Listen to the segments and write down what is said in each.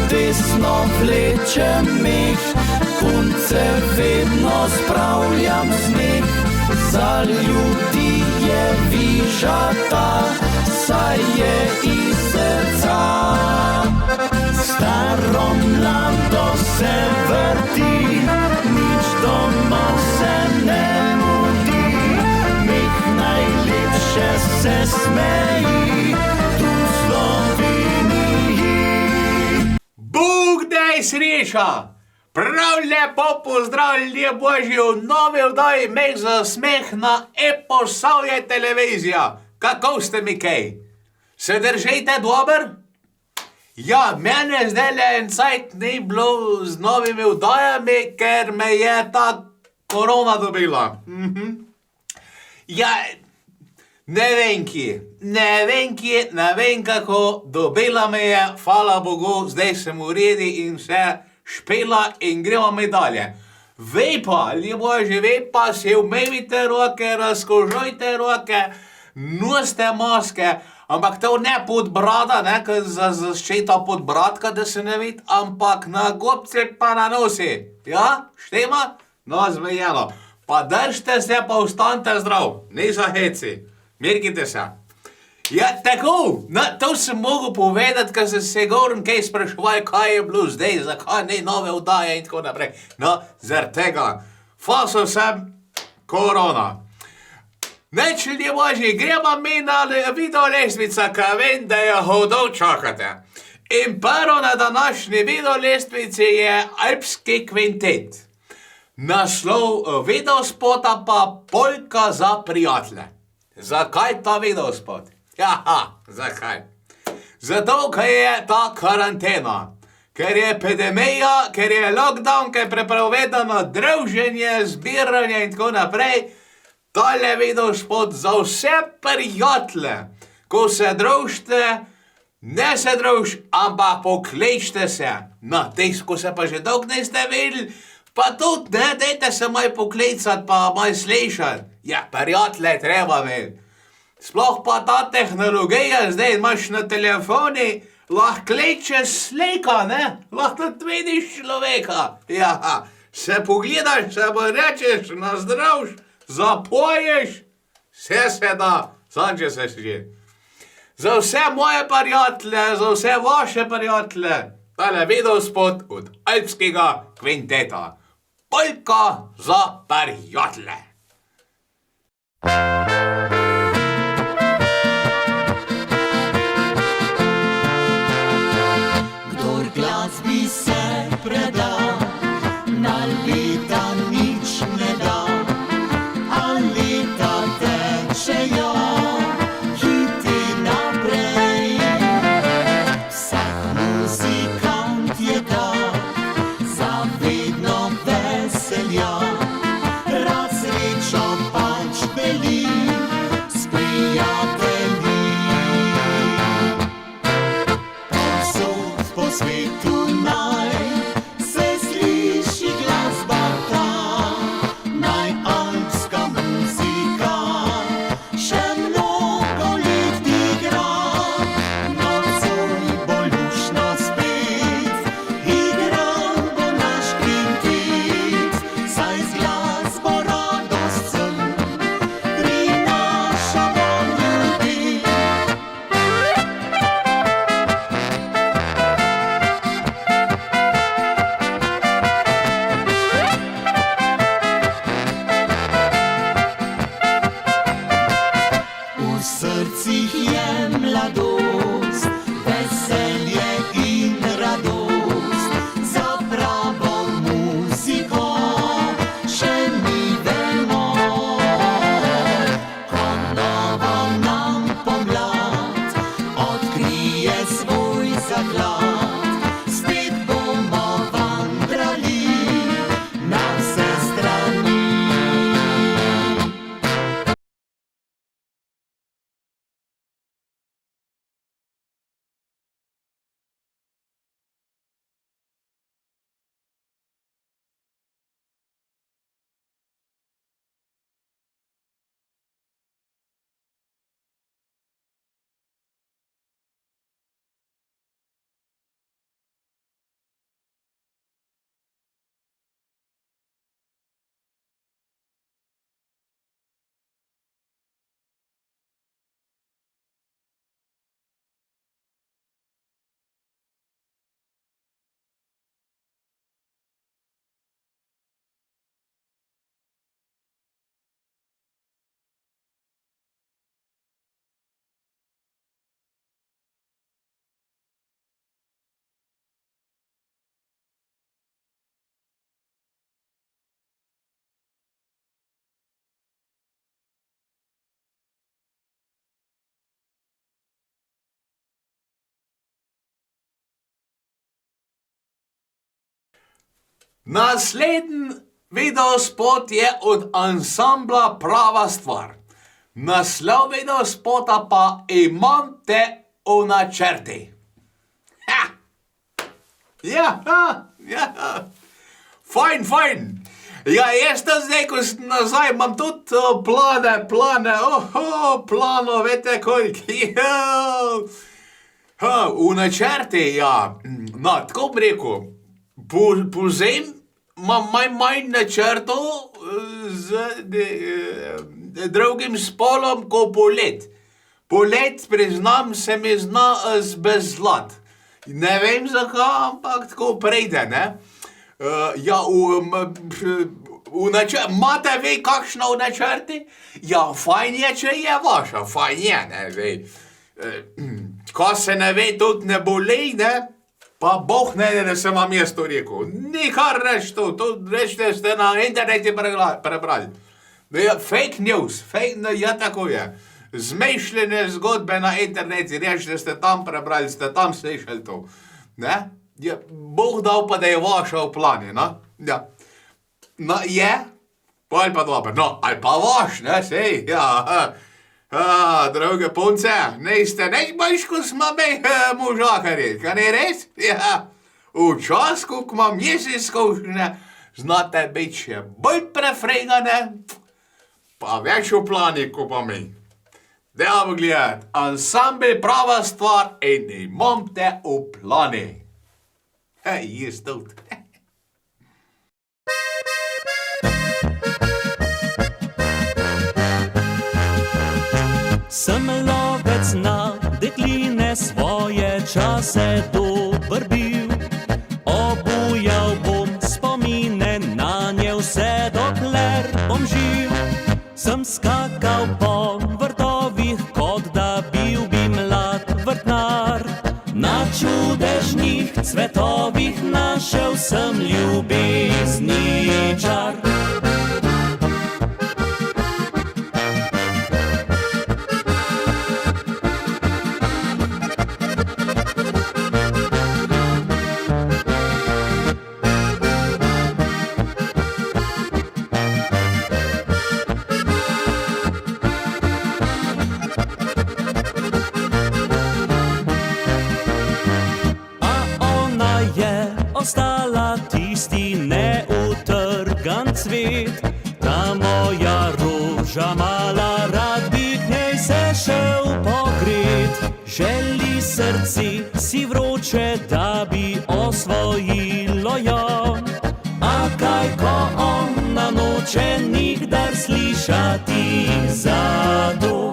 desno vlečem meh, punce vedno spravljam sneg. Za ljudi je vižata, saj je iz srca. Staro mlado se vrti, nič doma se ne mudi. Meh najlepše se smeji, tu v Sloveniji. Bog daj sreča! Prav lepo pozdravljeni Božji v novi oddaji Meh za smeh na Posavje televizija. Kako ste mi kaj? Se držite dober? Ja, mene zdaj en cajt ni bilo z novimi oddajami, ker me je ta korona dobila. Ja, ne vem kako, dobila me je, hvala Bogu, zdaj sem v redi in vse špela in gremo mi dalje. Vej pa, Bože, vej pa, si umejte roke, razkožujte roke, nosite maske, ampak to ne pod brada, ne, za zaščita podbradka, da se ne vidi, ampak na gobce pa na nosi. Ja, štima? No, zmejeno. Pa držite se, pa ostanite zdrav, ne za heci. Mirkite se. Ja, tako, to sem mogel povedati, ker sem se govorim kaj spraševal, kaj je bilo zdaj, zakaj ne nove oddaje in tako naprej. No, zaradi tega, fasal sem korona. Neč, ljudje Božji, gremo mi na video lestvica, ker vem, da jo hodov čakate. In prvo na današnji video lestvici je Alpski kvintet. Naslov videospota pa Poljka za prijatelje. Zakaj ta videospot? Jaha, zakaj? Zato, ker je ta karantena, ker je epidemija, ker je lockdown, ker je prepovedano druženje, zbiranje in tako naprej. Tale videospot za vse prijatelje, ko se družite, ne se druž, ampak poklečte se. Na ko se pa že dolgo niste videli, pa tudi ne, dajte se maj poklecati, pa maj slišati. Ja, prijatelje treba videti. Sploh pa ta tehnologija, zdaj imaš na telefoni, lahko klečeš slika, ne? Lahko tudi vidiš človeka. Ja, se pogledaš, se bo rečeš, nazdravš, zapoješ, vse se da, sam če se že. Za vse moje prijatelje, za vse vaše prijatelje, tale videospot od Alpskega kvinteta. Poljka za prijatelje. Glasbi se preda, na leta nič ne da, a leta tečejo, hiti naprej. Vsak muzikant je da, zavedno veselja, rad srečo pač deli s prijatelji. Povsod po svetu Naslednji videospot je od ansambla Prava stvar. Naslov videospota pa Imam te v načrti. Ha! Ja. Fajn. Ja, jaz to zdaj, ko sem nazaj, imam tudi plano, veste koliko. V načrti, ja. No, tako bi rekel, pozem imam manj načrtov z drugim spolom kot polet. Polet, priznam, se mi zna zbezlat. Ne vem zakaj, ampak tako prejde, ne? Ja, imate vi kakšno v načrti? Ja, fajn je, če je vaša, fajn je, ne, vej. Ko se ne ve, tudi ne boli, ne? Pa Bog ne, da sem vam jaz to rekel. Nikar reč to rečete, ste na interneti prebrali. Fake news, ja, tako je. Zmešljene zgodbe na interneti, rečete, ste tam prebrali, ste tam slišali to, ne? Ja, Bog dal pa, da je vaša v plani, no? Ja. No, je? Pa ali pa dobro, no, ali pa vaš, ne, sej, ja. Druge punce, niste neč boljš, ko smo mi možakarji, kaj ne res? Ja. Včasih, ko imam jaz izkušnje, znate biti še bolj prefregane, pa več v plani, ko pa mi. Dejamo gledat, ansambel Prava stvar in Imam te v plani. Jaz tudi. Sem lovec na dekline, svoje čase dober bil. Obujal bom spomine na nje vse, dokler bom živ. Sem skakal po vrtovih, kot da bil bi mlad vrtnar. Na čudežnih cvetovih našel sem ljubezni čar. Ostala tisti neutrgan cvet, ta moja roža mala, rad bi k njej se šel pogret. Želi srci si vroče, da bi osvojilo jo, a kaj ko ona noče nikdar slišati za to.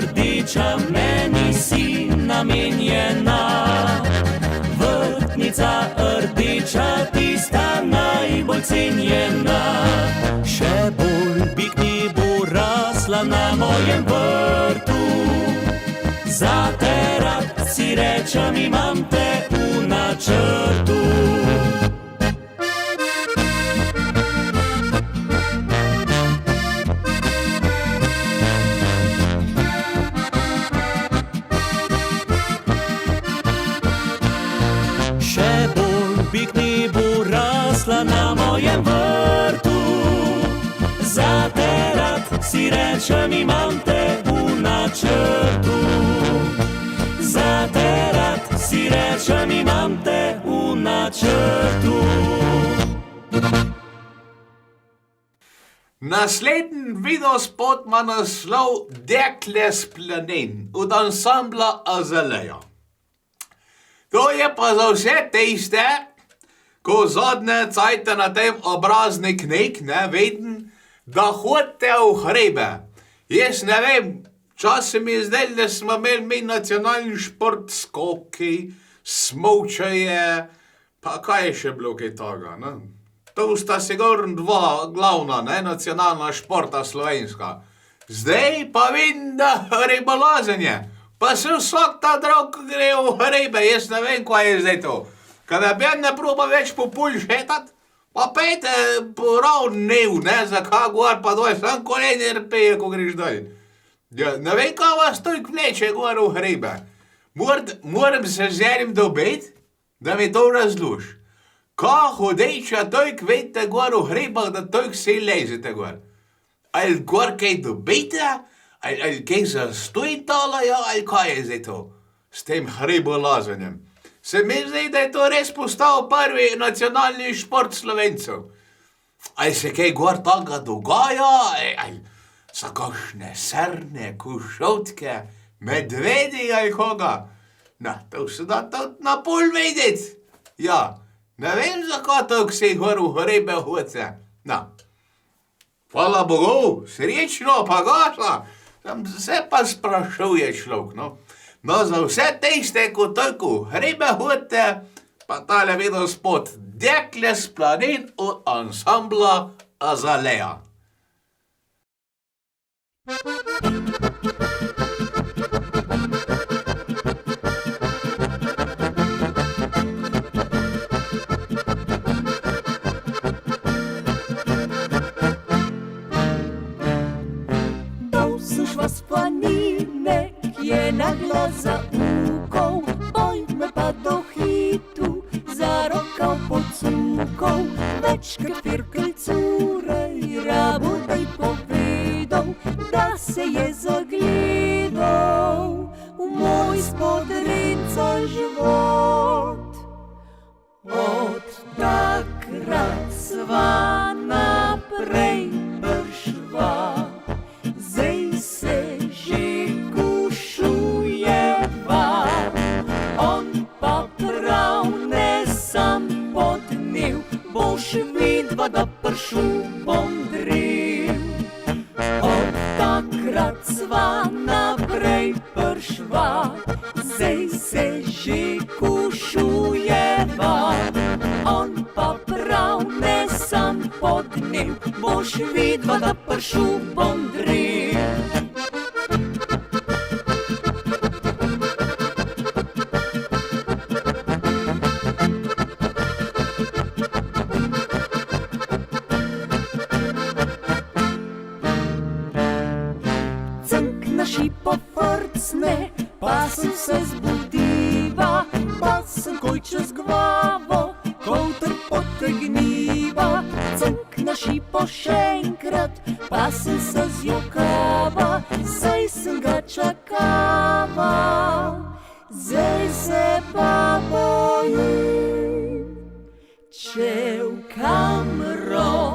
Rdeča, meni si namenjena. Vrtnica rdeča, tista najbolj cenjena. Še bolj bi k njej bo rasla na mojem vrtu. Zate rad si rečem, imam te v načrtu. Bi k njej bo rasla na mojem vrtu. Zate rad si rečem, imam te v načrtu. Zate rad si rečem, imam te v načrtu. Naslednji videospot ima naslov Dekle s planin od ansambla Azalea. To je pa za vse tiste, ko zadnje cajte na tem obrazni knjig, ne, veden, da hodite v hrebe. Jaz ne vem, čas mi je zdaj, da smo imeli mi nacionalni šport, skoki, smovčaje, pa kaj je še bilo kaj toga, ne? To sta sigurno dva glavna, ne, nacionalna športa slovenska. Zdaj pa vidim, da ribolazenje. Pa se vsak ta drog gre v ribe, jaz ne vem, kaj je zdaj to. Kada bi ne proba več po pulj šetat, pa pejte po ravn dnev, ne, zakaj gor pa doj, sam koleni rpeje, ko greš dol. Ja, ne vem, kaj vas to vleče gor v ribe. Moram se z enim dobiti, da mi to razloži. Kaj hodeča tojk vejte gor v hribah, da tojk se lezete gor? Ali gor kaj dobite? Ali kaj zastojtalajo? Ali kaj je zdaj to? S tem hribolazenjem. Se mi zdi, da je to res postal prvi nacionalni šport Slovencev. Ali se kaj gor tega dogaja? Ali so kakšne srne, kušotke, medvedi ali koga? Na, to se da to na pol vedeti. Ja. Ne vem, zakaj tako se gor v hribe hoce. Na, hvala Bogu, srečno pa gaša. Se pa sprašuje človek, no. No, za vse tiste, ko tako v hribe hote, pa tale video spod Dekle s planet od ansambla Azalea. Z planine, kje nagla zaukov, pojdme pa do hitu, za rokav pocukov, večkrat firkelj curej, rabodaj povedal, da se je zagledal v moj spodrinca život. Od takrat sva naprej prišla, boš vidva, da pršu bom drev. Od takrat sva naprej prišva, zdaj se že kušujeva. On pa prav ne sam podnev, boš vidva, da pršu bom drev. Pa sem se zbudiva, pa sem koj čez glavo, kouter potegniva. Cank na šipo še enkrat, pa sem se zjokava, zdaj sem ga čakava, zdaj se pa bojim. Če v kamrofan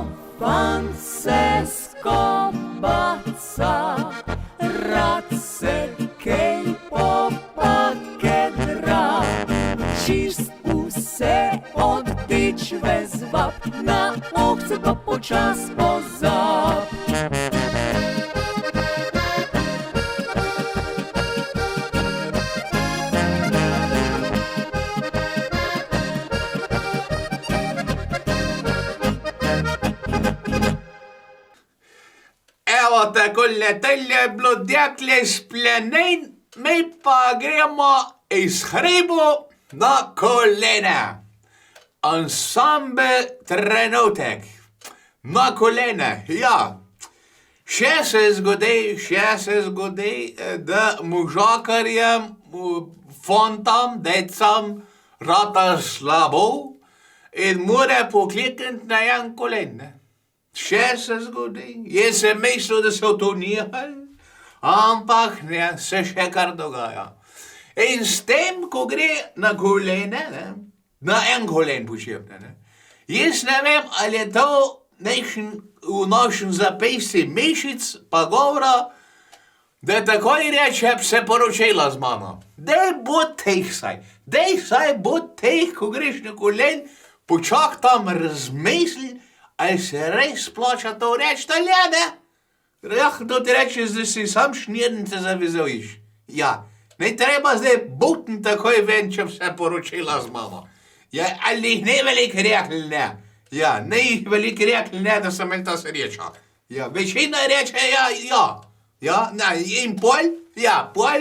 se skobaca, rad se kej popakedra, čist vse odteč vezvab, na ovce pa počas pozab. Evo takole, tale je bilo Dekle s planet, mi pa gremo iz hribu na kolena. Ansambel Trenutek. Na kolena, ja. Še se zgodi, da možakarjem, fantam, decam rata slabo in mora poklikniti na en kolen. Še se zgodi. Jaz sem mislil, da so to nehali, ampak ne, se še kar dogaja. In s tem, ko gre na kolene, ne, na en kolen počepne, ne, jaz ne vem, ali je to v našem zapisi mišic pa govora, da takoj reče, se poročila z mano. Dej bod teh saj, bod teh, ko greš na kolen, počak tam razmisli, ali se res splača to reči, ali ne? To ti reče, da si sam šnirnice zavezojiš. Ja, ne treba zdaj butn takoj ven, če se poročila z mano. Ja, ali jih ne velik rekli, ne. Ja, ne jih veliko rekli, ne, da sem imel ta sreča. Ja, večina reče, ja, ne, in pol pa, pol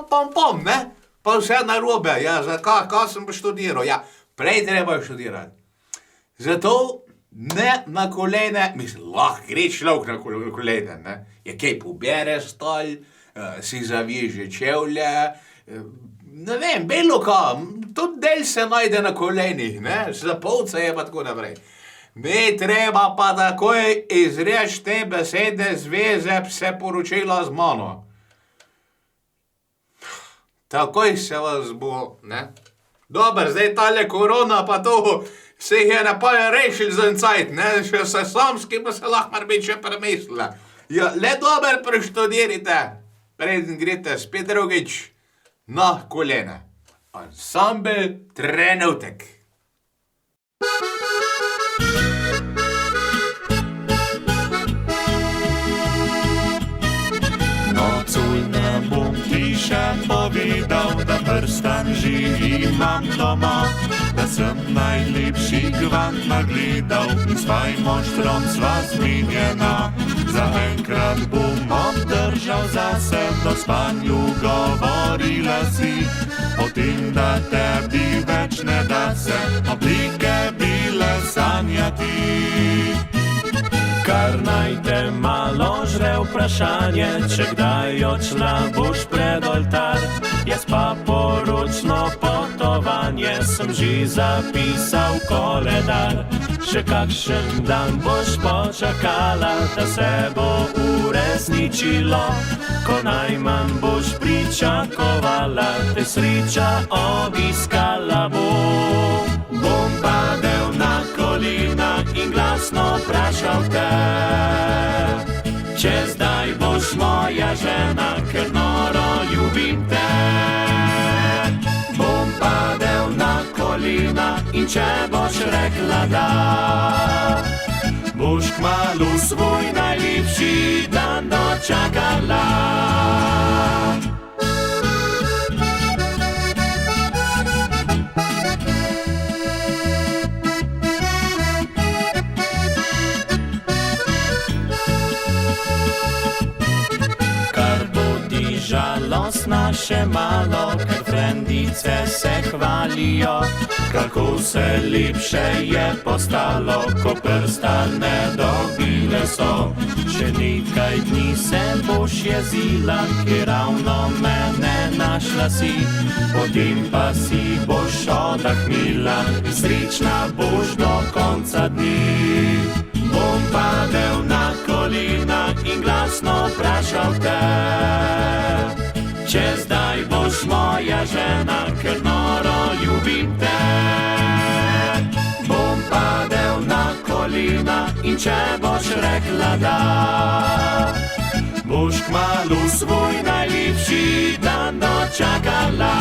pa pom, ne, pa vse narobe, ja, kaj sem pa študiral, ja, prej treba študirati. Zato ne na kolene, mislim, lahko gre človek na kolene, ne, je kaj pobere stol, si zaveže čevlje, ne vem, bilo kam, tudi del se najde na kolenih, ne, zapolca je pa tako naprej. Ne treba pa takoj izreči te besede zveze se poročila z mano. Takoj se vas bo, ne. Dober, zdaj tale korona pa to se jih je napaj rešil za en cajt, ne, še se samski pa se lahko mar biti še premislila. Ja, le dober preštudirite, preden greste spet drugič na kolene. Ansambel trenutek. Nocoj ne bom ti še povedal, da prstan živi imam doma, da sem najlepši gvant nagledal in s tvojim moštrom sva zmenjena. Zaenkrat bom obdržal zase, do spanju govorila si o tem, da tebi več ne da se oblike bile sanjati. Kar naj te malo žre vprašanje, če kdaj odšla boš pred oltar. Jaz pa poročno potovanje sem že zapisal v koledar. Še kakšen dan boš počakala, da se bo uresničilo, ko najmanj boš pričakovala, te sreča obiskala bo. Bom padel na kolena in glasno vprašal te, če zdaj boš moja žena, ker noro ljubim te. Bom padel na kolena in če boš rekla da, boš kmalu svoj najlepši dan dočakala. Žalostna še malo, ker frendice se hvalijo, kako se lepše je postalo, ko prstane dobile so. Še nekaj dni se boš jezila, ki ravno mene našla si, potem pa si boš odahnila, srečna boš do konca dni. Bom padel na kolena in glasno vprašal te, če zdaj boš moja žena, ker noro ljubim te. Bom padel na kolena in če boš rekla da, boš kmalu svoj najlepši dan dočakala.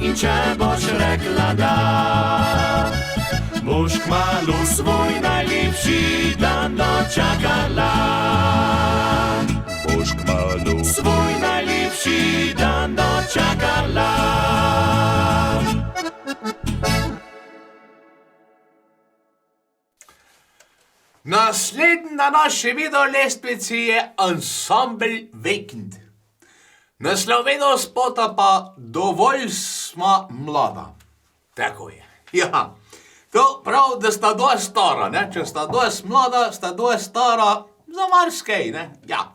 In če boš rekla da, boš kmalu svoj najlepši dan dočakala. Boš kmalu svoj najlepši dan dočakala. Naslednji na naši video lestvici je ansambel Weekend. Nasloveno spota pa Dovolj sva mlada. Tako je. Ja, to prav, da sta dosti stara, ne? Če sta dosti mlada, sta dosti stara za marsikaj, ne? Ja.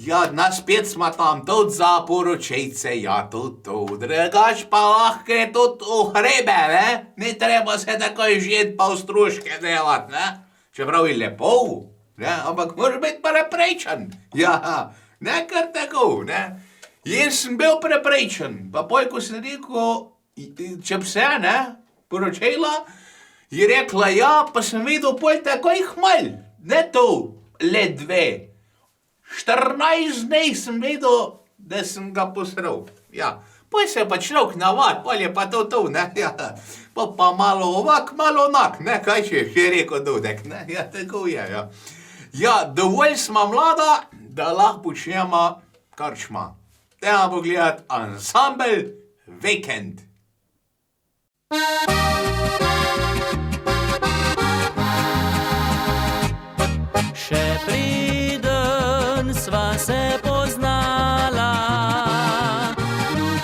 Ja, naspet sma tam tudi za poročejce, ja, tudi to. Drugač pa lahko je tudi v hrebe, ne? Ne treba se takoj žet pa v stroške delat, ne? Čeprav je lepo, ne? Ampak moraš biti preprečen. Ja, ne kar tako, ne. Jaz sem bil preprečen, pa poj, ko sem rekel, če pse, ne, poročila, je rekla ja, pa sem videl poj takoj hmal, ne to, le 2. 14 dni sem videl, da sem ga posral. Ja, Poj se pa človek navad, pol je pa to, ne, ja. Pa malo ovak, malo onak, ne, kaj še rekel Dudek, ne, ja, tako je, ja. Ja, dovolj smo mlada, da lahko počnemo karčma. Dajmo pogledati ansambel Weekend. Še preden sva se poznala,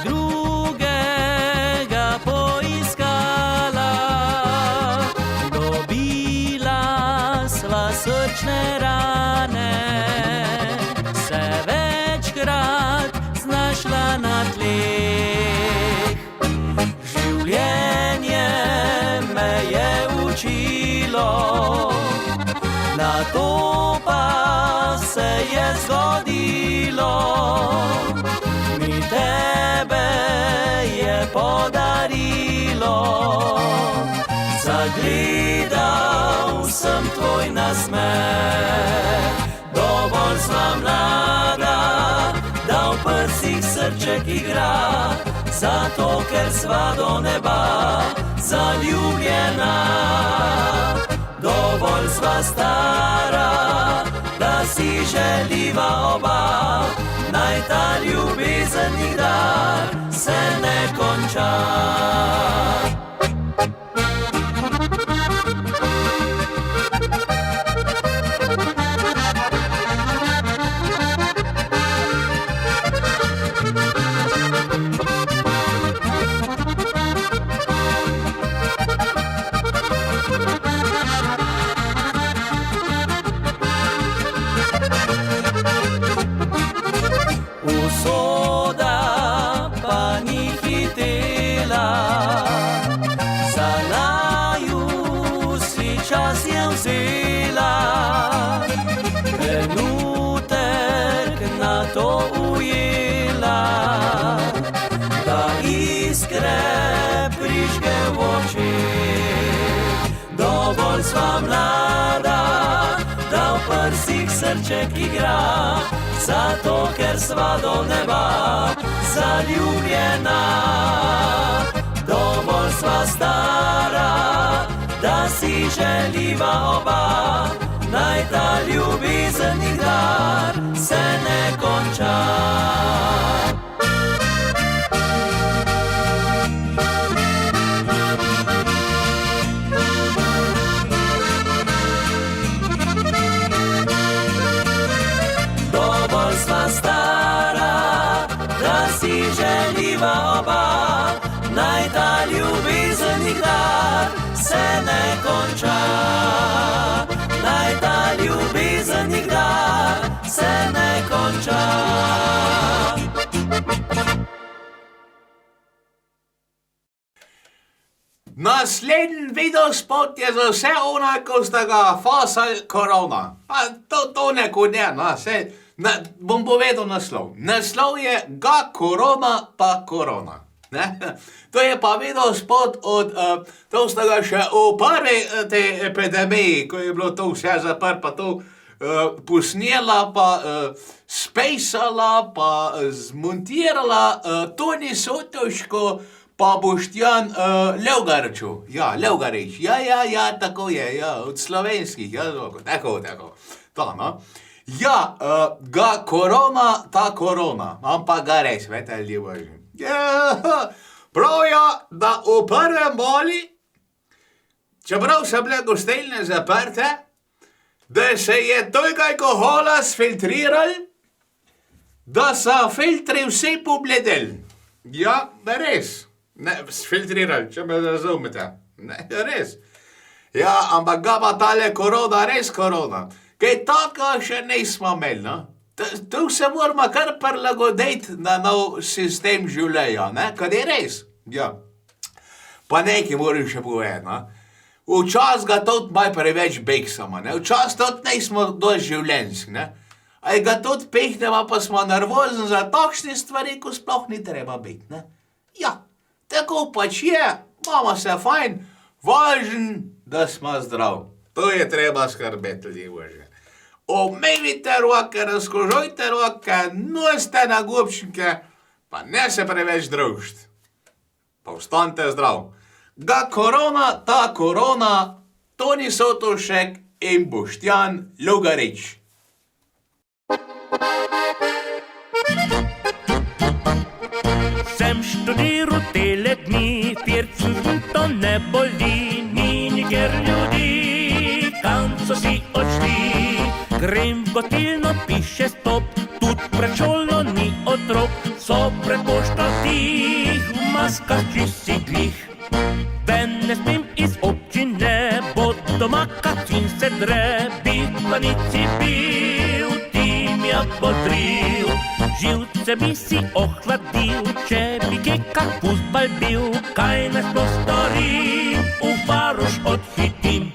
drugega poiskala, dobila sva srčne rane, se večkrat znašla na tleh. Življenje me je učilo, na to pa se je zgodilo, mi tebe je podarilo. Zagledal sem tvoj nasmeh, dovolj sva mlada, da v prsih srček igra, zato ker sva do neba zaljubljena. Dovolj sva stara, da si želiva oba, naj ta ljubezen nikdar se ne konča. Usoda pa ni hitela, za naju si čas je vzela, trenutek na to ujela, da iskre prižge v očeh. Dovolj sva mlada, da v prsih srček igra, zato ker sva do neba zaljubljena. Dovolj sva stara, da si želiva oba, naj ta ljubezen nikdar se ne konča. Dovolj sva stara, da si želiva oba, naj ta ljubezen nikdar se ne konča. Naj ta ljubezen nikdar se ne konča. Naslednji videospot je za vse ona, ko sta ga fasali korona. Pa to neko ne, no, bom povedal naslov. Naslov je Ga korona pa korona. Ne? To je pa videospot od, to sta ga še v prvi te epidemiji, ko je bilo to vse zaprt, pa to posnela, pa spejsala, pa zmontirala Toni Sotoško, pa Boštjan Levgarču. Ja, Levgarič. Ja, tako je, ja, od slovenskih, ja, tako. To, no. Ja, ga korona, ta korona. Ampak ga res, vete, ljubaži. Ja, prav ja, da v prvem boli, čeprav so bile gostilne zaperte, da se je toliko alkohola sfiltriral, da so filtri vsi pobledeli. Ja, res. Ne, sfiltrirali, če me razumete. Ne, res. Ja, ampak ga pa tale korona, res korona. Kaj tako še nismo imeli, no? Tu se moramo kar prilagoditi na nov sistem življenja, ne? Kad je res. Ja. Pa nekaj moram še povedati, no? Včasih ga tudi malo preveč beksamo, ne? Včasih tudi nismo dosti življenjski, ne? A ga tudi pehnemo, pa smo nervozni za takšne stvari, ko sploh ni treba biti, ne? Ja, tako pač je, imamo se fajn, važen, da smo zdrav. To je treba skrbeti, ljubaže. Omejite roke, razkožujte roke, nosite na gubčnike, pa ne se preveč družiti. Pa ostanite zdrav. Ga korona, ta korona, Toni Sotošek in Boštjan Lugarič. Sem študiral tele dni, to ne boli, ni nikjer ljudi, kam so si odšli. Grem v gostilno, piše stop, tudi pred šolo ni otrok, so pred pošto tih, v maskah čisti glih. Ven ne smem iz občine, bo doma kacin se dre, bi v planici bil, tim ja bodril. Živce bi si ohladil, če bi kekak fuzbal bil, kaj naj sploh storim, v Varoš odhitim.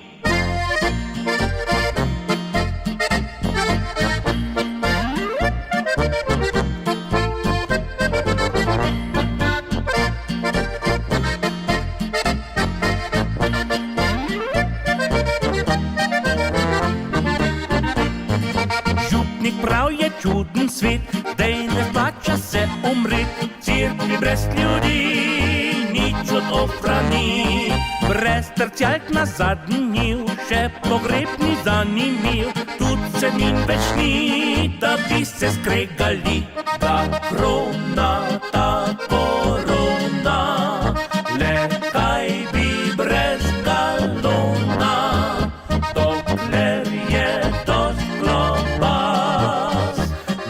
Župnik prav je čuden svet, dej ne splača se umrit, cerkvi brez ljudi, nič od ofrani. Brez tercijalk na zadnji njiv, še pogreb ni zanimiv, tudi se nin več ni, da bi se skregali. Ta korona, le kaj bi brez galona, dokler je dost globas,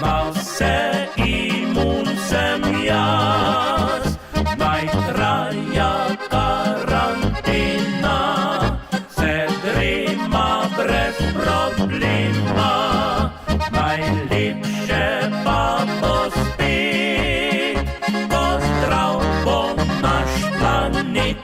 mal se imun sem jaz, naj traja karantena, se drema brez problema, najlepše pa bo spet, ko zdrav bo naš planet.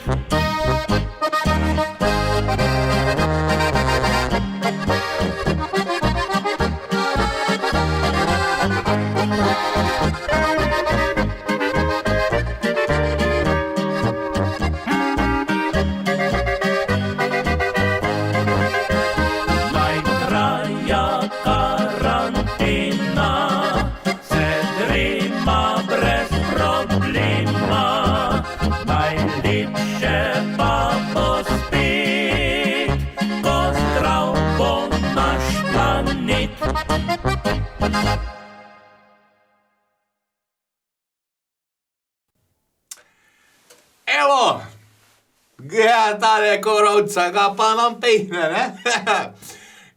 Naj traja karantena, se drema brez problema, najlepše pa bo spet, ko zdrav bo naš planet. Evo, ga tale korovca, ga pa nam pehne, ne?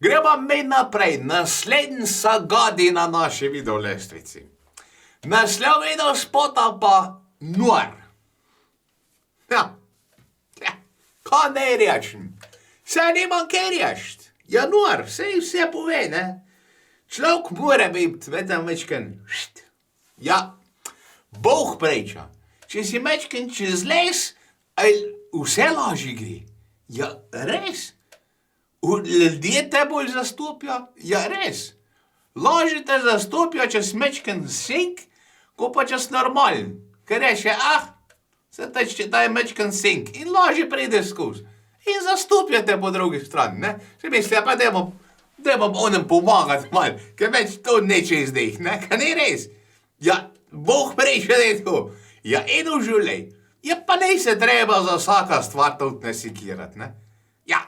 Gremo mi naprej, naslednja godi na naši videolestvici. Naslov video spota pa nor. Ja, kaj ne rečem? Saj nimam kaj reči. Ja, nor, vse pove, ne? Človek mora biti, vedem mečken. Ja, Bog preča. Če si mečken čez les, vse lažje gre. Ja, res. Ljudje te bolj zastopijo. Ja, res. Lažje te zastopijo, če si mečken sink, ko pa če si normalen. Ker reče, se ta je mečken sink. In lažje pride skozi. In zastopijo te po drugi strani, ne. Se misli, pa dajmo onem pomagati malo, ker več to neče izdih, ne. Ker ni res. Ja, Bog preče, da je to. Ja, eno živlej. Ja, pa ne se treba za vsaka stvar tudi ne sikirati, ne. Ja,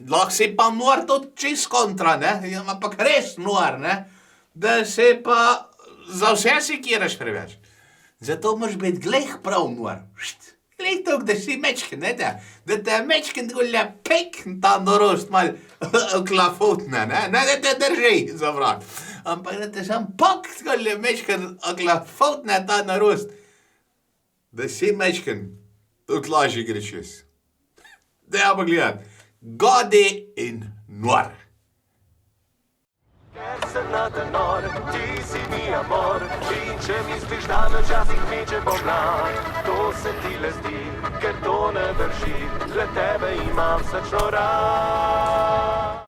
lahko si pa nor tudi čist kontra, ne. Ja, ampak res nor, ne. Da se pa za vse sikiraš preveč. Zato moraš biti glej prav nor. Glej to, da si mečken, ne, da te mečken tole pek ta norost mal oklafotne, ne. Ne, da te drži za vrat. Ampak da te sam pak tole mečken oklafotne ta norost. Da si mečken, tudi lažje gre čez. Dajmo gledati. Godi in nor. Ker sem na te nor, ti si mi amor, in če misliš, da me včasih meče pomlad, to se ti le zdi, ker to ne drži, le tebe imam srčno rad.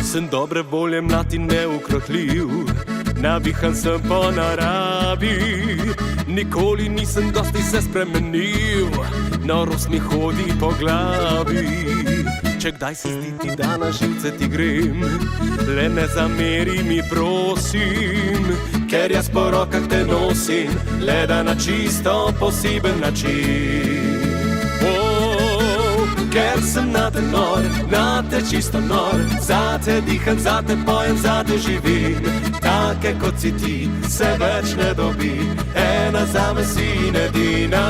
Sem dobre volje, mlad in neukrotljiv, navihan sem po naravi, nikoli nisem dosti se spremenil, norost mi hodi po glavi. Če kdaj se zdi ti, da na živce ti grem, le ne zameri mi, prosim, ker jaz po rokah te nosim, le da na čisto poseben način. Ker sem na te nor, na te čisto nor, zate diham, zate pojem, zate živim. Take kot si ti, se več ne dobi, ena zame si in edina.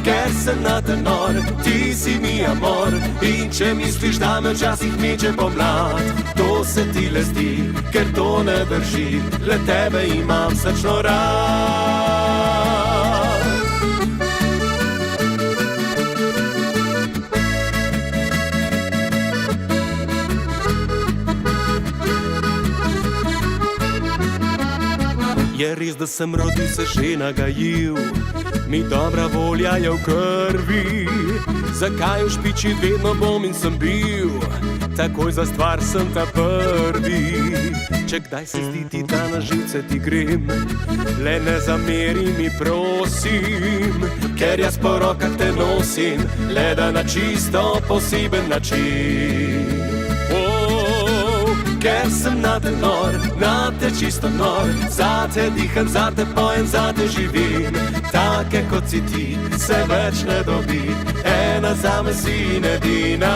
Ker sem na te nor, ti si mi amor, in če misliš, da me včasih meče pomlad, to se ti le zdi, ker to ne drži, le tebe imam srčno rad. Je res, da sem rodil se že nagajil, mi dobra volja je v krvi. Zakaj v špiči vedno bom in sem bil, takoj za stvar sem ta prvi. Če kdaj se zdi ti, da na živce ti grem, le ne zameri mi, prosim, ker jaz po rokah te nosim, le da na čisto poseben način. Ker sem na te nor, na te čisto nor, zate diham, zate pojem, zate živim. Take kot si ti, se več ne dobi, ena zame si in edina.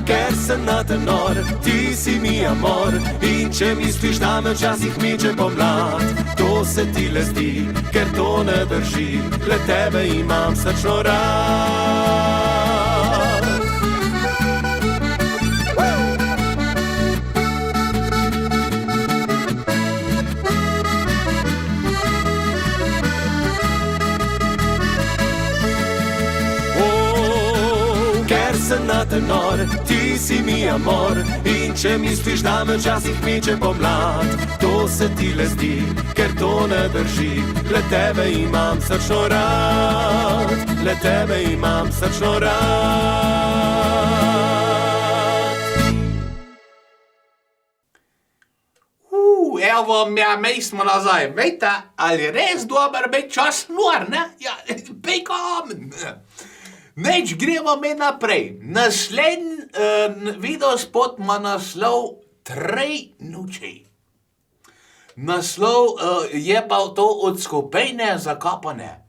Ker sem na te nor, ti si mi amor, in če misliš, da me včasih meče pomlad, to se ti le zdi, ker to ne drži, le tebe imam srčno rad. Sem na te nor, ti si mi amor, in če misliš, da me včasih meče pomlad, to se ti le zdi, ker to ne drži, le tebe imam srčno rad, le tebe imam srčno rad. Evo me, mi smo nazaj. Vejte, ali res dober biti čas nor, ne? Ja, pejkom. Neč, gremo mi naprej. Naslednji videospot ima naslov 3 noči. Naslov je pa to od skupine Zakopane.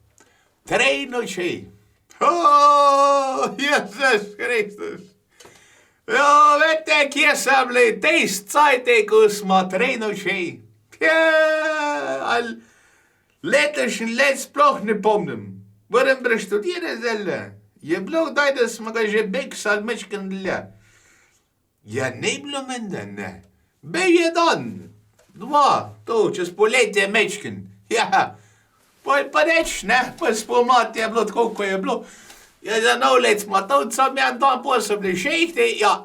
3 noči. Jezus Kristus. Ja, veste, kje sem bili tist cajte, ko smo 3 noči. Letošnji let sploh ne pomnim. Moram preštudirati zdaj. Je bilo kdaj, da smo ga že beksali mečken dlje? Ja, ne bilo menda, ne. Bil je dan, 2, to, čez poletje mečken. Ja, pa reč, ne, pa spomlad je bilo tako, ko je bilo. Ja, za nov let smo to, sam en dan po so bili šejhti, ja.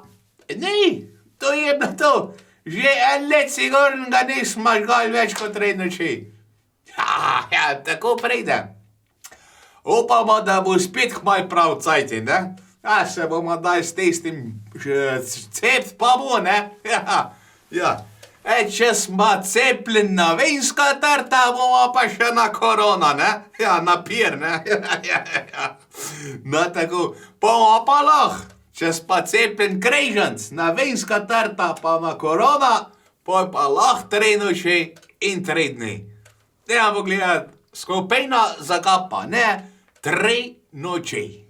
Ne, to je bilo to. Že en let sigurno ga nismo žgali več kot 3 noči. Ja, tako pride. Upamo, da bo spet kmaj prav cajti, ne? Ja, se bomo daj s tistim cept pa bo, ne? Ja. Če smo cepljeni na vinska trta, bomo pa še na korona, ne? Ja, na pir, ne? No, tako. Bomo pa lahko, če smo cepljeni križanc na vinska trta pa na korona, pa lahko 3 noči in 3 dni. Dejamo gledati, skupina Zakopane, 3 noči.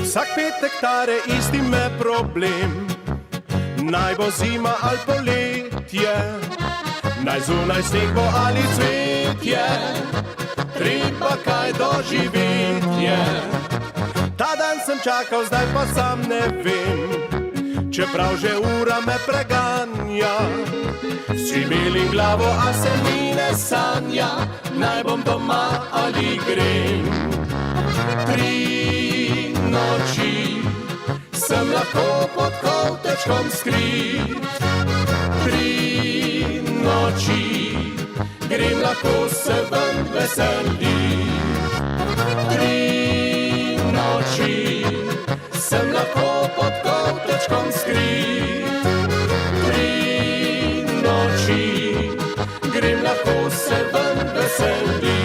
Vsak petek tare isti me problem, naj bo zima ali poletje, naj zunaj sneg bo ali cvetje, treba kaj doživetje. Ta dan sem čakal, zdaj pa sam ne vem, čeprav že ura me preganja. Si melim glavo, a se mi ne sanja, naj bom doma ali grem. 3 noči sem lahko pod kovtečkom skrit. 3 noči grem lahko se ven veselit. 3 noči sem lahko pod kovtečkom skrit. 3 noči se ven veseli.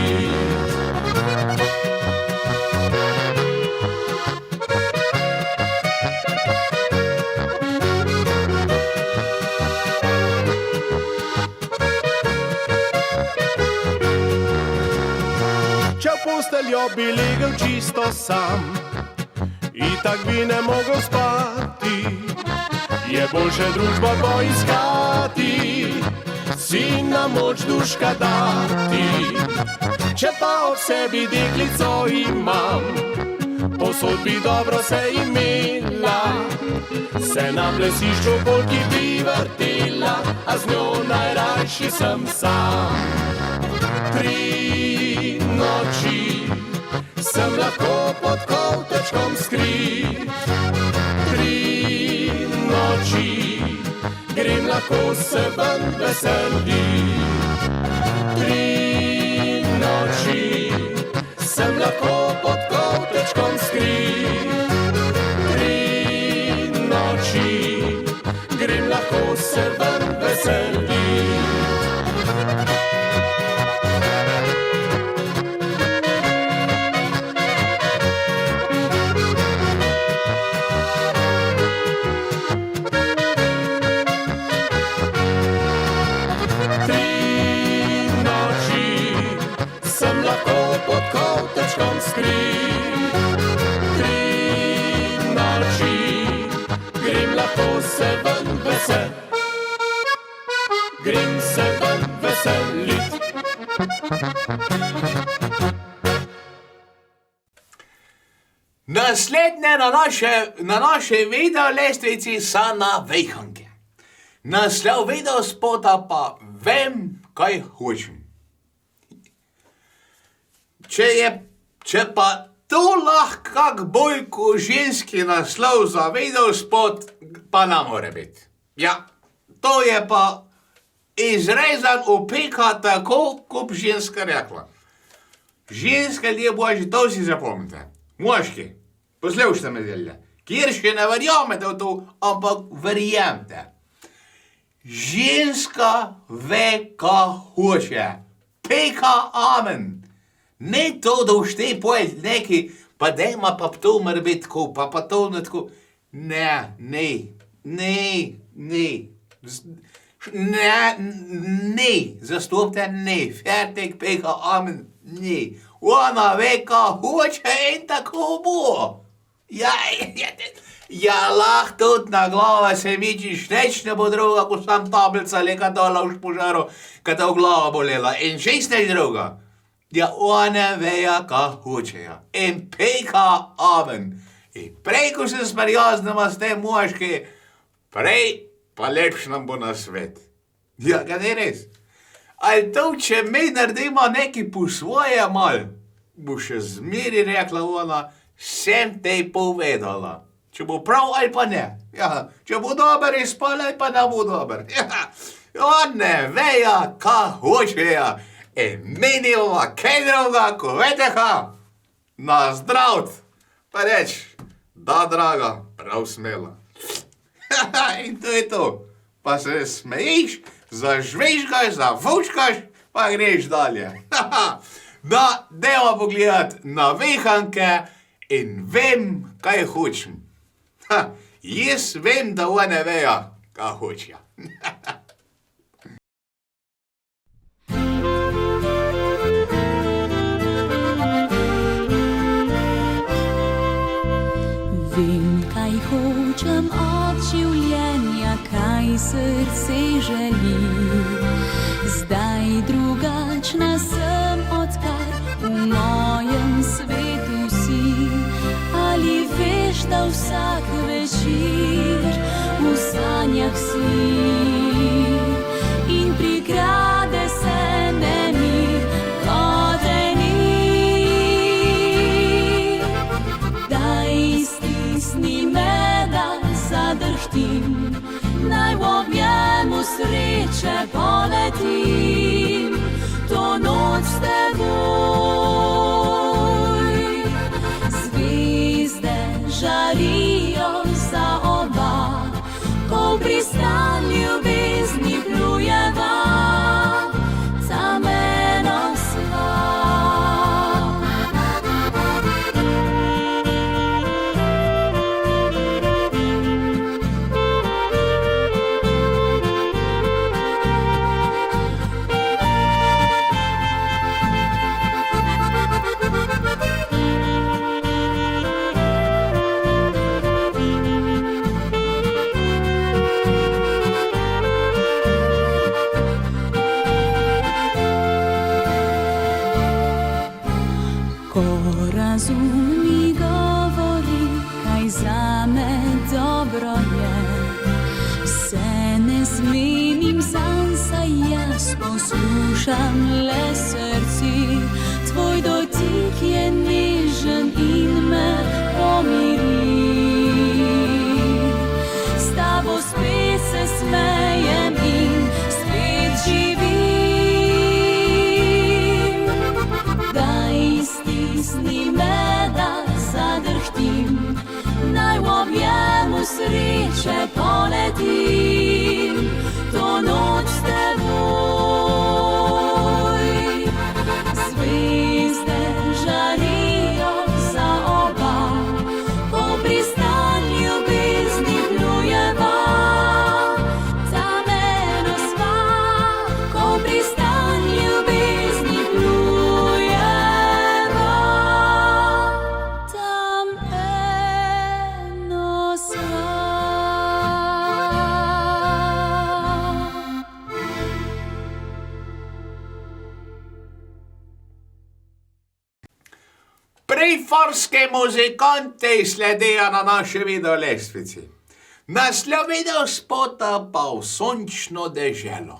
Če v posteljo bi legel čisto sam, itak bi ne mogel spati, je boljše družbo poiskati, si na moč duška dati. Če pa ob sebi deklico imam, posod bi dobro se imela, se na plesišču polki bi vrtela, a z njo najrajši sem sam. 3 noči sem lahko pod kovtečkom skrit, 3 noči grem lahko se ven veselit, 3 noči sem lahko pod kovtečkom skrit, 3 noči grem lahko se ven veselit. Pod kovtečkom skrit, 3 noči grem lahko se ven grem se ven veselit. Naslednje na naše video lestvici so navihanke. Naslov video spota pa Vem, kaj hočem. Če pa to lahko kak bolj ko ženski naslov za videospot, pa ne more biti. Ja, to je pa izrezan opeka tako, kot ženska rekla. Ženske ljudje božji, to si zapomnite. Moški, poslušajte me zdaj, kjer še ne verjamete v to, ampak verjamete. Ženska ve, kaj hoče. Peka amen. Ne to, da ušte pojeti neki, pa dejma pa to mora biti tako, pa to ne tako. Ne. Zastopite ne, fertik, peka, amen, ne. Ona ve, kaj hoče in tako bo. Ja, lahko tudi na glava se mičiš, neč ne bo druga, ko sam tablica leka dola v požaru, kad te v glava bolela. In čist neč druga. Ja, one veja, kaj hočejo. In peka amen. In prej, ko se sprijaznimo s tem moški, prej pa lepš nam bo na svet. Ja, kaj je res? Ali to, če mi naredimo neki po svoje mal, bo še zmeri rekla ona, sem te povedala. Če bo prav ali pa ne. Ja, če bo dober izpal ali pa ne bo dober. Ja, one veja, kaj hočejo. In menimo, kaj druga, ko vete ha, na zdravt, pa reč, da draga, prav smela. In to je to, pa se smejiš, zažvečkaš, zavučkaš, pa greš dalje. Da, dajmo pogledat navihanke in vem, kaj hočem. Jaz vem, da one vejo, kaj hočejo. Vem, kaj hočem od življenja, kaj srce želi. Zdaj drugačna sem, odkar v mojem svetu si. Ali veš, da vsak večer v sanjah si in prigrade se ne mi hodeni. Daj stisni me, da zadrštim, naj v objemu sreče poletim, to noč s teboj. Zvezde žarijo za oba, ko v pristan ljubezni plujeva, za me dobro je. Se ne zmenim zanj, saj jaz poslušam le srci. Tvoj dotik je nežen in me pomiri. S tabo spet se smejem in spet živim. Daj stisni me, da zadrhtim, naj v objemu sreče poletim, to noč s teboj. Zvezde žarijo za oba, ko pristan ljubezni plujeva. Tam eno sva, ko pristan ljubezni plujeva. Tam eno sva. Priforske muzikanti sledijo na naši videolestvici. Naslov video spota pa v sončno deželo.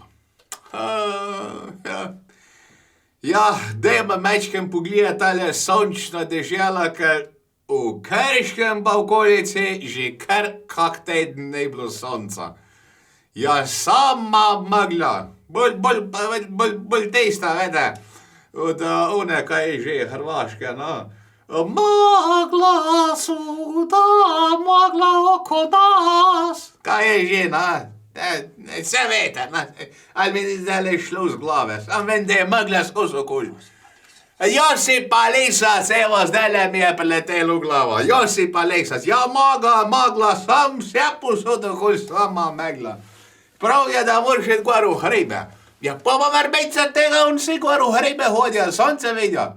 Ja, dajmo mečkem pogledati tale sončno deželo, ker v Krškem pa v okolici že kar kak teden ne bilo sonca. Ja, sama megla, bolj tista, vede, od one, kaj je že, Hrvaške, no. Magla suda, magla oko nas. Kaj je že, no? Se vete, no? Ali mi zdaj šlo z glave, sam vem, da je megla skozi okoli. Josip Alisas, evo, zdaj mi je priletelo v glavo. Josip Alisas, ja, magla, sam vse posod okoli, sama megla. Prav je, da moraš iti gor v hribe. Ja, pa vrbeca tega on si gor v hribe hodijo, sonce vidijo.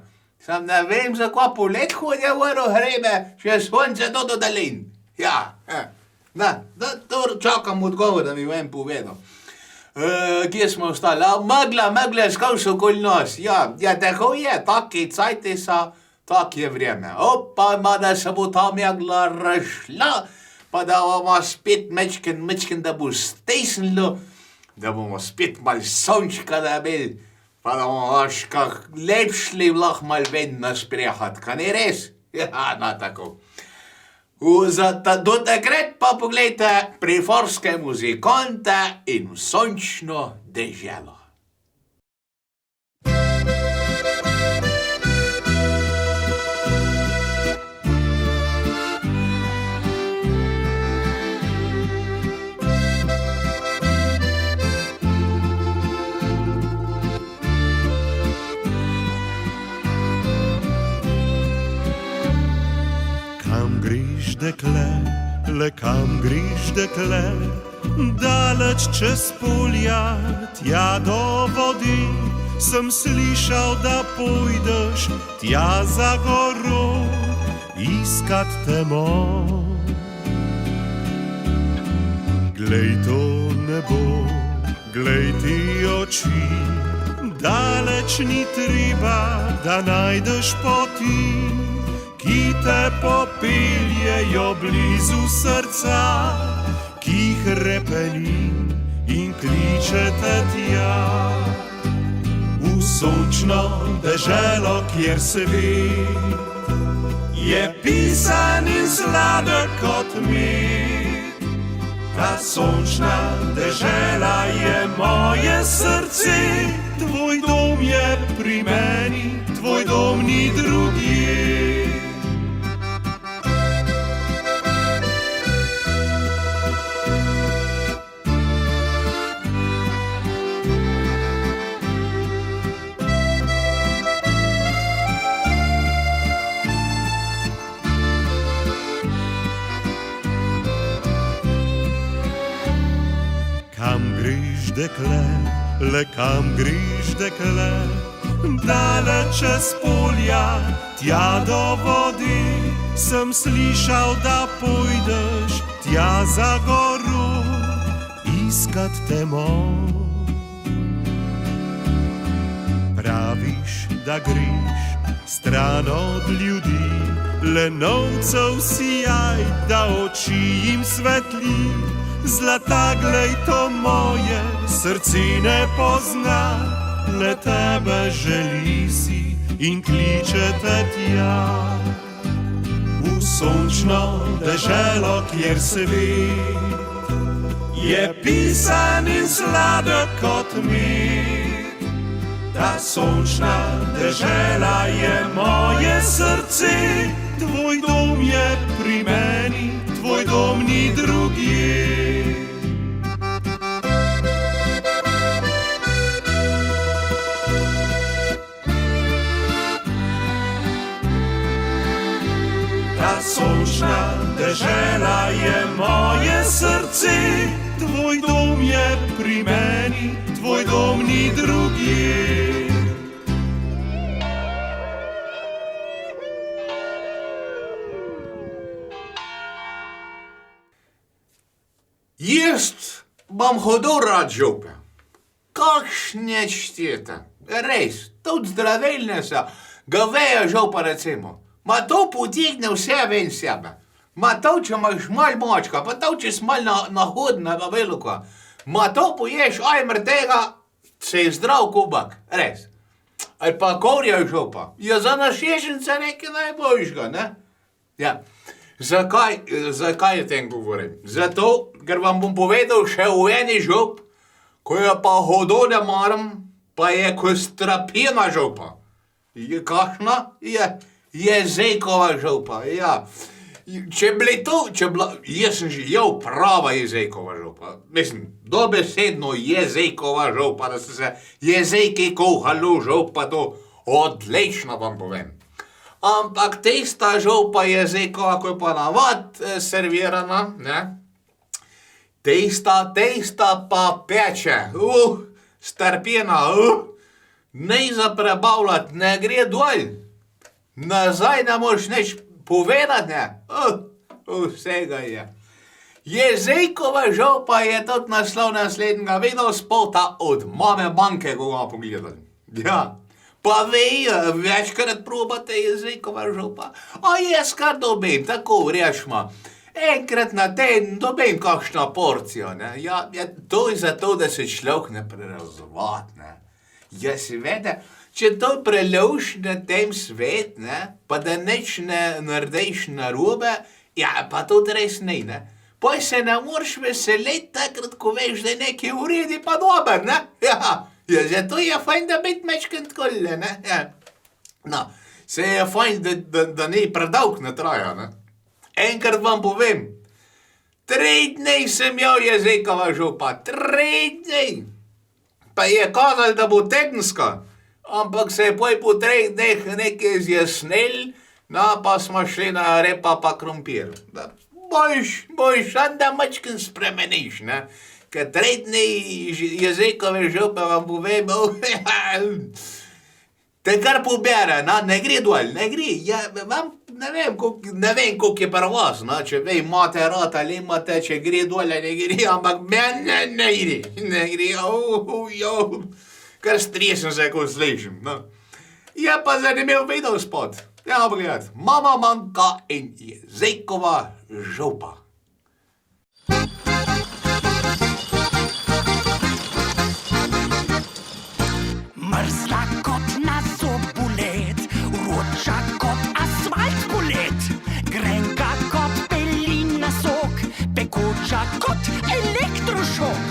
Sam ne vem, za kva polet hodijo gor v hribe, še sonce do dolin. Ja, to čakam odgovor, da mi vem povedal. Kje smo ostali? Megla skozi okoli nas. Ja, tako je, taki cajti so, tak je vreme. Opa, da se bo ta megla razšla, pa da bomo spet mečken, da bo stisnilo, da bomo spet malo sončka dobili, pa da bomo kak lepšli lahko malo ven na sprehod, kaj ni res? Ja, tako. Do takrat pa poglejte priforske muzikante in sončno deželo. Dekle, kam griš, dekle, daleč čez polja, tja do vodi, sem slišal, da pojdeš tja za goro, iskat temo. Glej to nebo, glej ti oči, daleč ni treba, da najdeš poti, ki te popeljejo blizu srca, ki hrepeni in kličete tja. V sončno deželo, kjer svet je pisan in sladek kot med. Ta sončna dežela je moje srce, tvoj dom je pri meni, tvoj dom ni drugje. Dekle, le kam griš, dekle, daleč čez polja, tja do vodi, sem slišal, da pojdeš tja za goro, iskat temo. Praviš, da griš, Stran od ljudi, lenovcev sijaj, da oči jim svetli. Zlata, glej to moje, srce ne pozna, le tebe želi si in kliče te tja. V sončno deželo, kjer svet je pisan in sladek kot med. Ta sončna dežela je moje srce, tvoj dom je pri meni, tvoj dom ni drugje. Ta sončna dežela je moje srce, tvoj dom je pri meni, tvoj dom ni drugje. Jaz bom hodil rad župe. Kakšne čtete. Res, tudi zdravilne so. Goveja župa recimo. Ma to potegne vse ven sebe. Ma to, če imaš malo močka, pa to, če si malo nahodna, pa veliko. Ma to poješ, ajmer tega, se je zdrav kubak. Res. Ali pa korja župa. Ja, za našešence nekaj najboljšega, ne? Ja. Zakaj o tem govorim? Zato, ker vam bom povedal še v eni žup, ko jo pa hodil ne maram, pa je ko strapina župa. Je kakšna? Je zejkova župa, ja. Jaz sem že prava jezejkova župa. Mislim, dobesedno jezejkova župa, da so se jezejki kuhali v župa, to odlično vam povem. Ampak tista župa jezejkova, ko je pa navad servirana, ne? Tista pa peče, strpina, ne za prebavljati, ne gre dol. Nazaj ne moš nič povedati, ne? Vsega je. Jezejkova župa je tudi naslov naslednjega videospota od mame banke, ko ga pogledali. Ja. Pa večkrat probate jezejkova župa. A jaz kar dobim, tako rečemo. Enkrat na teden dobim kakšno porcijo, ne. Ja, to je zato, da se človek ne prerazvat, ne. Ja, seveda, če to preloviš na tem svet, ne, pa da nič ne narediš narobe, ja, pa to res ne, ne. Poj se ne moreš veseliti takrat, ko veš, da je nekaj v redu pa dober, ne. Ja, zato je fajn, da biti mečkrat takole, ne. Ja. No, se je fajn, da ne predolg ne traja, ne. Enkrat vam povem, 3 dni sem imel jezejkova župa, 3 dni. Pa je kazal, da bo tedenska, ampak se je poj po 3 dneh nekaj zjasnil, no, pa smo šli na repa pa krompir. Boš, da mačken spremeniš, ne. Ker 3 dni jezejkove župe vam povem, te kar pobere, ne gre dol, ne gre. Ja, vam ne vem, koliko je pri vas, če vi imate rad ali imate, če gre dol, ne gre, ampak meni ne gre, kar stresen se, ko slišim. Je pa zanimiv videospot. Ja, pogled, mama manjka in jezejkova župa. Mrzla kot na zobulet, vroča kot asfalt polet, grenka kot pelina sok, pekoča kot elektrošok,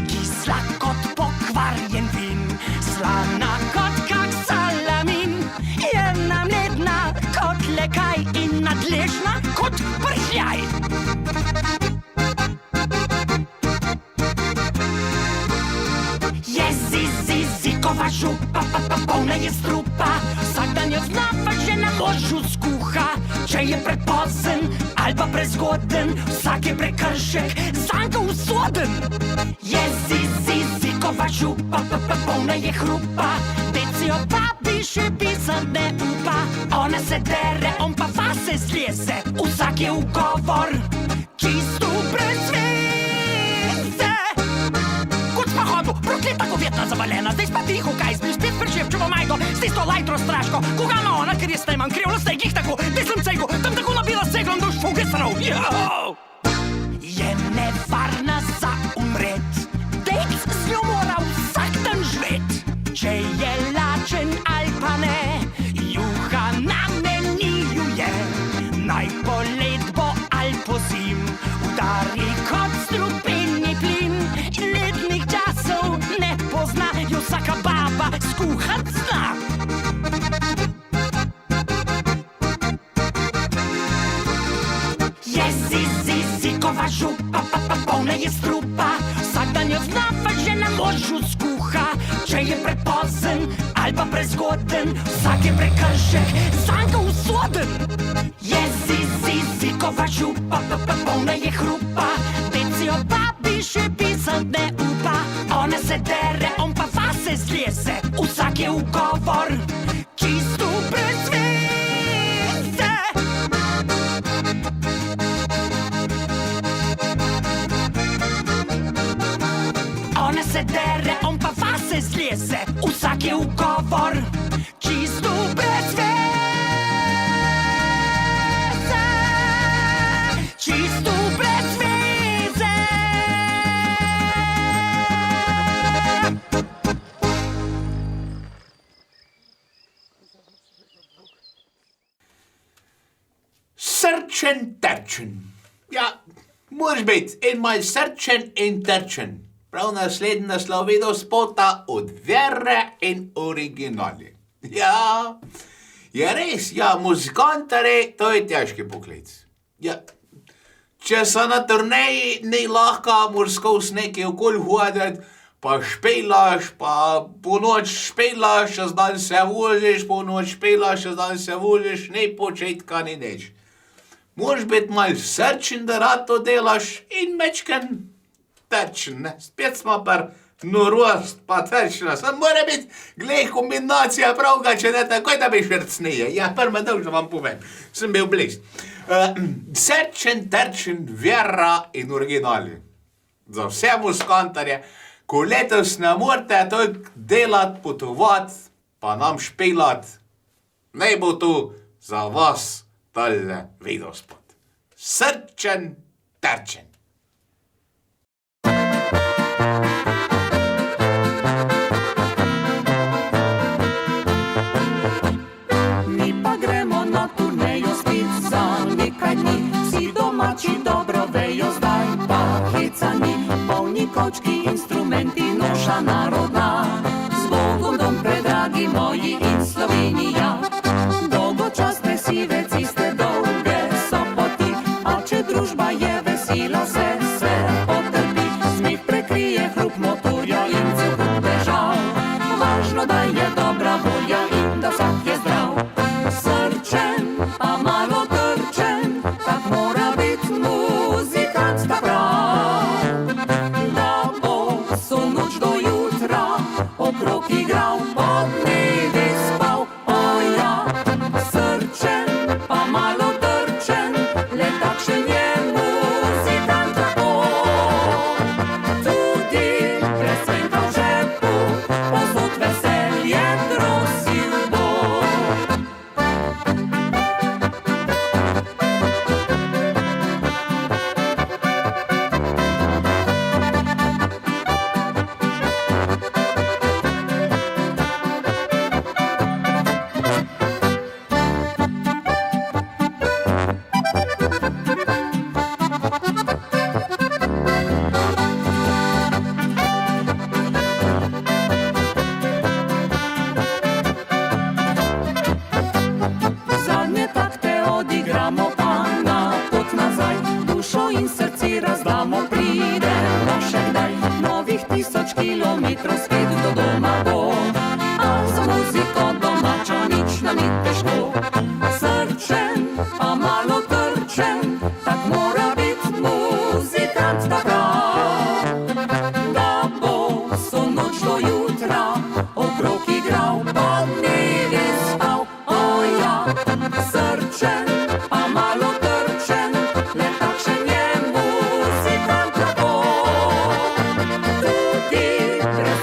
kisla kot pokvarjen vin, slana kot kak salamin, jedna mledna kot lekaj in nadležna kot prhljaj. Jezikova župa, polna je strupa, vsak dan jo znava že na možu skuha. Če je prepozen ali pa prezgoden, vsak je prekršek, zanj ga usoden. Jezikova župa, polna je hrupa, deci jo papi še pisat ne upa. Ona se dere, on pa vase zleze, vsak je ugovor, čisto brez veze. Kot pa hodu, проклята говjetна завалена, zdaj pa tiho, kaj zbiš, spet prešepčevo majdo, s tisto lajtro straško, koga ima ona, ker je snajman, krivla ste jih tako, mislim cego, tam tako nabila seglom do šfuge srov, Je nevarna za umret, dejc z njo mora vsak dan žvet, če je lačen ali pa ne, juha na meniju je, naj polet bo ali pozim, udari kot strupeni plin, in letnih časov ne pozna, jo vsaka baba skuhat zna. Je zikova župa, polna je strupa, vsak dan jo znava že na možu skuha, če je prepozen ali pa prezgoden, vsak je prekršek, zanj ga usoden. Je zikova župa, polna je hrupa, deci o babi še pisat ne upa, ona se dere, on pa vase zleze, vsak je ugovor, čisto brez veze. Ona se dere, on pa vase zleze, vsak je ugovor, čisto brez veze. Čisto brez veze. Srčen terčen. Ja, moraš biti in maj srčen in terčen. Prav naslednji naslov video spota od Vere in originali. Ja, je res, ja, muzikantare, to je težki poklic. Ja, če so na turneji, ni lahko morskos nekaj okoli hoditi, pa špelaš, pa po noč špelaš, čez dan se voziš, po noč špelaš, čez dan se voziš, ni početka, ni nič. Moraš biti mal srčen, da rad to delaš in mečken terčen, ne? Spet smo par norost pa terčna, sam mora biti, glej, kombinacija pravga, če ne takoj, da bi švrcnije. Ja, prva dolžno vam povem, sem bil bliz. Srčen, terčen, Vera in originali. Za vse muzkantarje, ko letos ne morete toliko delati, potovati, pa nam špelati, naj bo to za vas tale videospot. Srčen, terčen. Mi pa gremo na turnejo spet za nekaj dni, vsi domači dobro vejo, zdaj pa heca ni, polni kočki, instrumenti, noša narodna, z Bogom dom predragi moji in Slovenija. Dolgočasne sive ciste, dolge so poti, a če družba je vesela, se potrpi, smeh prekrije hrup motorja in cel kup težav, važno, da je dobra volja in da vsak je zdrav. Srčen, pa malo trčen, tak mora biti muzikant ta prav, da bo vso noč do jutra okrog igral, pod dnevi spal, ja. Srčen, pa malo trčen, le takšen je muzikant tako, tudi brez centa v žepu, povsod veselje trosil bo. Zadnje takte odigramo, pa na pot nazaj, dušo in srce razdamo, pridemo še kdaj, novih 1000 kilometrov spet do doma bo, a za muziko domačo nič nam ni težko. Srčen, pa malo trčen, tak mora biti muzikant ta prav, da bo vso noč do jutra okrog igral, pod dnevi spal, ja. Srčen, pa malo trčen, le takšen je muzikant tako, tudi brez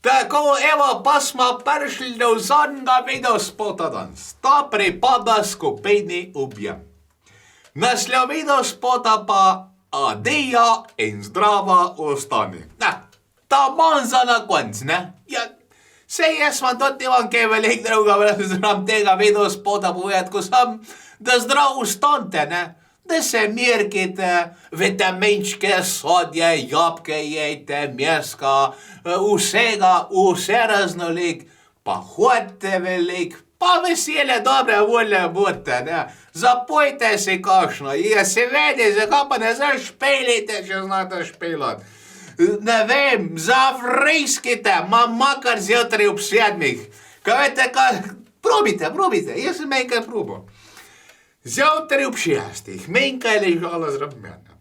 Tako, evo, pa smo prišli do zadnjega videospota danes. Ta pripada skupini Objem. Naslov videospota pa Adijo in zdrava ostani. Ta manj za na konc, ne? Ja, sej jaz vam tudi imam kaj velik druga, zram tega videospota povedati, ko sam, da zdrav ostanite, ne? Da se mirkite, vitaminčke, sodje, jabke jejte, mjeska, vsega, vse raznolik, pa hodite velik, pa vesele, dobre volje budite, ne. Zapojte si kakšno, je seveda, zakaj pa ne zašpelite, če znate špelat. Ne vem, zavriskite, makar zjutraj ob 7. Kaj vete, kaj, probite, jaz sem enkrat probal. Zjutraj ob 6, Menka je ležala zraven mene.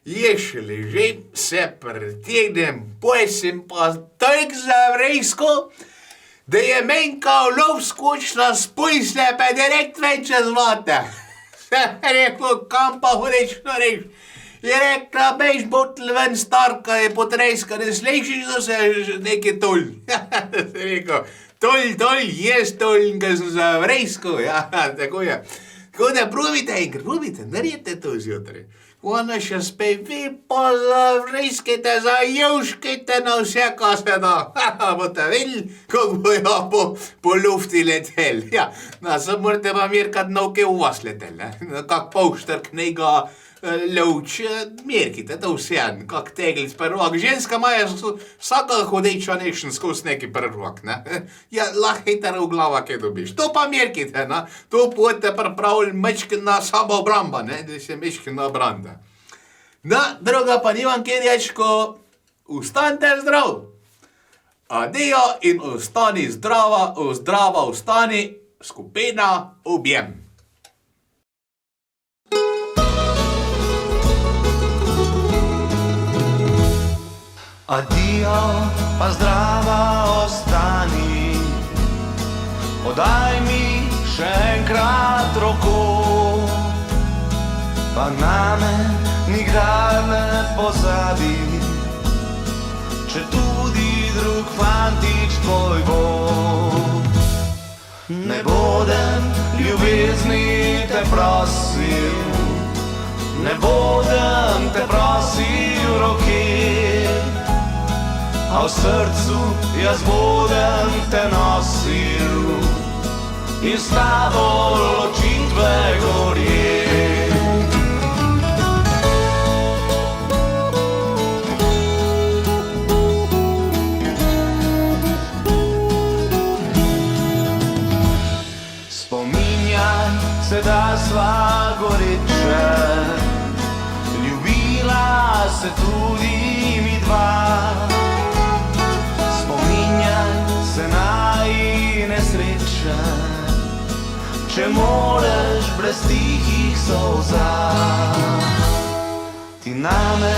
Jaz še ležim, se pretegnem, poj sem pa toliko zavrisko, da je Menka v lov skočila spujsle, pa direkt ven čez vate. Sem rekel, kam pa hodeš, no reš. Je rekla, bež botl ven, starka je potreska, ne slišiš, da se nekaj tol. Sem rekel, tol, jaz tol, ker sem zavrisko, ja, tako je. Tako da probite enkrat, naredite to zjutraj. Ona še spej, vi pa zavriskite, zajuškite na vse, kaj se da. Boste videli, kako bojo po lufti letel. Ja, samo morate pa mirkat novke v vas letel, ne? Kak povšter knjiga, lovč, mirkite to vse, kak teglic prvak. Ženska maja vsaka hodeča nešen skozi neki prvak, ne? Ja, lahko v glava kaj dobiš. To pa mirkite, ne? To pojete pripravili mečkina samoobramba, ne? Da se mečkina obranda. Da, druga pa nimam kaj reči, ko ustanite zdrav. Adijo in ostani zdrava, ostani skupina Objem. Adijo, pa zdrava ostani, podaj mi še enkrat roko, pa name nikdar ne pozabi, če tudi drug fantič tvoj bo. Ne bodem ljubezni te prosil, ne bodem te prosil roke, a v srcu jaz bodem te nosil in s tabo ločitve gorje. Spominjaj se, da sva goreče, ljubila se tudi mi dva. Se najine sreče, če moreš brez tihih solza. Ti name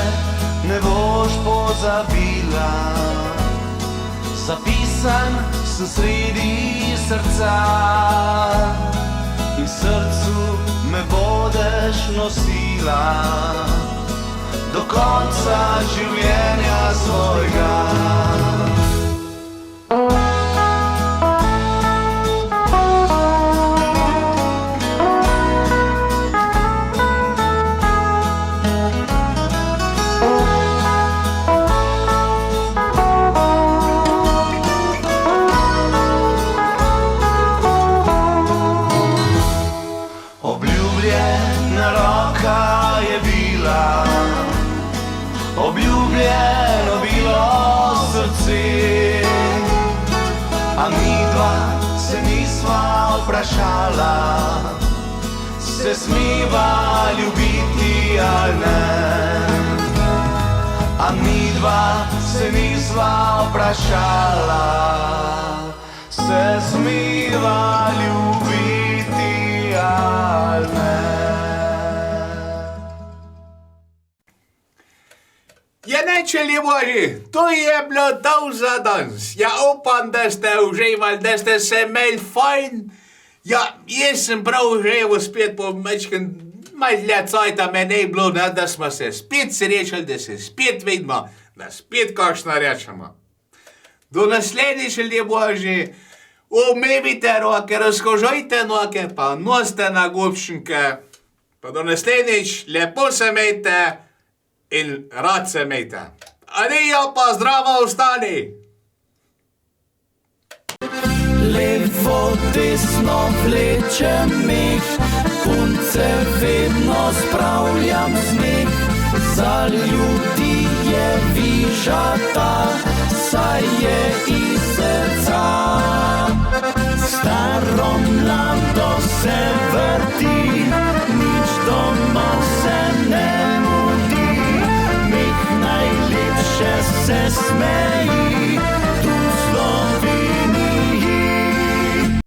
ne boš pozabila, zapisan sem sredi srca in srcu me bodeš nosila do konca življenja svojega. Obljubljeno bilo srce, a midva se nisva vprašala, se smiva ljubiti ali ne. A midva se nisva vprašala, se smiva ljubiti ali ne. Ja, nečeli boži, to je bilo to za danes. Ja, upam, da ste uživali, da ste se imeli fajn. Ja, jaz sem prav užival spet po mečkem, malo dlje cajta me ne bilo, da smo se spet srečali, da se spet vidimo, da spet kakšno rečemo. Do naslednjič, ljudje božji, umivite roke, razkožujte noge, pa nosite na gubčnike. Pa do naslednjič, lepo se mejte in rad se mejte. Adijo, pa zdravo ostani! Levo, desno vlečem mih, punce vedno spravljam smeh. Za ljudi je vižata, saj je iz srca. Staro mlado se